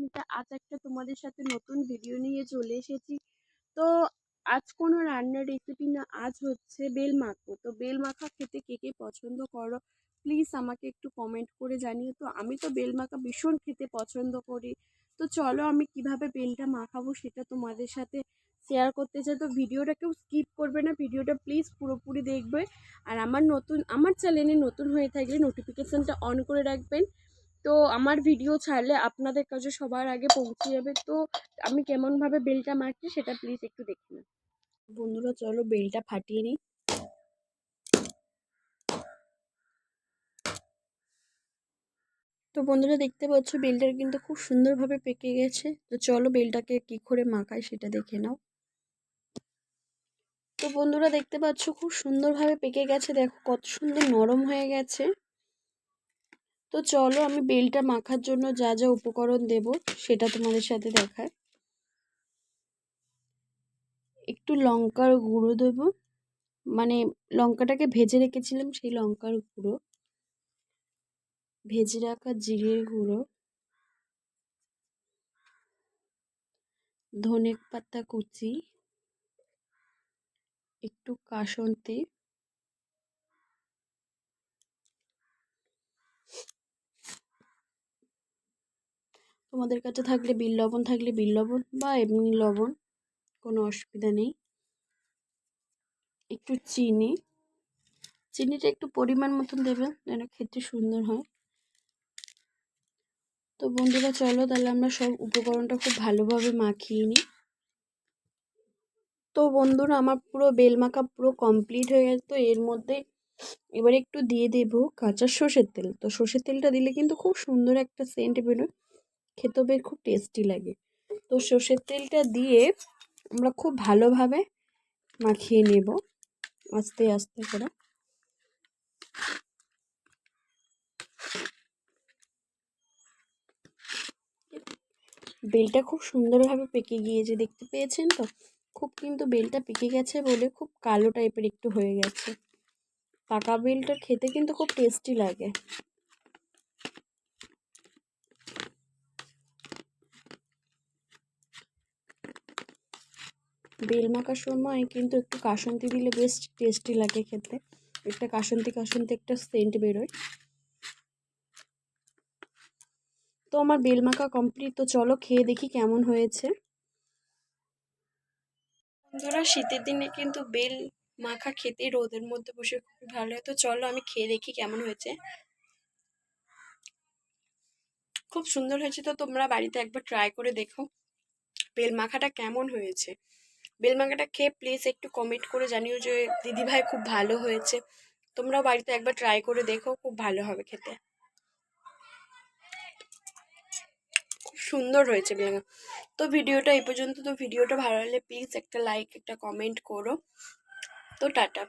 কিচেনটা। আজ একটা তোমাদের সাথে নতুন ভিডিও নিয়ে চলে এসেছি। তো আজ কোনো রান্নার রেসিপি না, আজ হচ্ছে বেল মাখবো। তো বেল মাখা খেতে কে কে পছন্দ করো প্লিজ আমাকে একটু কমেন্ট করে জানিও। তো আমি তো বেল মাখা ভীষণ খেতে পছন্দ করি। তো চলো আমি কিভাবে বেলটা মাখাবো সেটা তোমাদের সাথে শেয়ার করতে চাই। তো ভিডিওটা কেউ স্কিপ করবে না, ভিডিওটা প্লিজ পুরোপুরি দেখবে। আর আমার চ্যানেলে নতুন হয়ে থাকলে নোটিফিকেশনটা অন করে রাখবেন। তো আমার ভিডিও ছাড়লে আপনাদের কাছে সবার আগে পৌঁছে যাবে। তো আমি কেমনভাবে বেলটা মারছি সেটা প্লিজ একটু দেখে নিন। বন্ধুরা চলো বেলটা ফাটিয়ে নিই। তো বন্ধুরা দেখতে পাচ্ছ বেলটা কিন্তু খুব সুন্দরভাবে পেকে গেছে। তো চলো বেলটাকে কি করে মাখাই সেটা দেখে নাও। তো বন্ধুরা দেখতে পাচ্ছ খুব সুন্দরভাবে পেকে গেছে, দেখো কত সুন্দর নরম হয়ে গেছে। তো চলো আমি বেলটা মাখার জন্য যা যা উপকরণ দেব সেটা তোমাদের সাথে দেখায়। একটু লঙ্কার গুঁড়ো দেবো, মানে লঙ্কাটাকে ভেজে রেখেছিলাম সেই লঙ্কার গুঁড়ো, ভেজে রাখা জিরের গুঁড়ো, ধনে পাতা কুচি, একটু কাসন্তি, তোমাদের কাছে থাকলে বিট লবণ থাকলে বিট লবণ বা এমনি লবণ, কোনো অসুবিধা নেই, একটু চিনি, চিনিটা একটু পরিমাণ মতন দেবে যেন খেতে সুন্দর হয়। তো বন্ধুরা চলো তাহলে আমরা সব উপকরণটা খুব ভালোভাবে মাখিয়ে নিই। তো বন্ধুরা আমার পুরো বেল মাখা পুরো কমপ্লিট হয়ে গেছে। তো এর মধ্যে এবারে একটু দিয়ে দেবো কাঁচা সর্ষের তেল। তো সর্ষের তেলটা দিলে কিন্তু খুব সুন্দর একটা সেন্ট বেরোয়, খেতেও বের খুব টেস্টি লাগে। তো সর্ষের তেলটা দিয়ে আমরা খুব ভালোভাবে মাখিয়ে নেব আস্তে আস্তে করে। বেলটা খুব সুন্দরভাবে পেকে গিয়েছে, দেখতে পেয়েছেন তো, খুব কিন্তু বেলটা পেকে গেছে বলে খুব কালো টাইপের একটু হয়ে গেছে। পাকা বেলটা খেতে কিন্তু খুব টেস্টি লাগে। বেল মাখার সময় কিন্তু একটু কাসন্তি দিলে বেশ টেস্টি লাগে খেতে, একটা কাসন্তি কাসন্তি একটা সেন্ট বেরোয়। তো আমার বেল মাখা কমপ্লিট। তো চলো খেয়ে দেখি কেমন হয়েছে। বন্ধুরা শীতের দিনে কিন্তু বেল মাখা খেতে রোদের মধ্যে বসে খুবই ভালো হয়। তো চলো আমি খেয়ে দেখি কেমন হয়েছে। খুব সুন্দর হয়েছে। তো তোমরা বাড়িতে একবার ট্রাই করে দেখো বেল মাখাটা কেমন হয়েছে। বেল মাখাটা খেয়ে প্লিজ একটু কমেন্ট করে জানিও যে দিদিভাই খুব ভালো হয়েছে। তোমরাও বাড়িতে একবার ট্রাই করে দেখো, খুব ভালো হবে খেতে, খুব সুন্দর হয়েছে বেল মাখা। তো ভিডিওটা এই পর্যন্ত। তো ভিডিওটা ভালো লাগলে প্লিজ একটা লাইক একটা কমেন্ট করো। তো টাটা।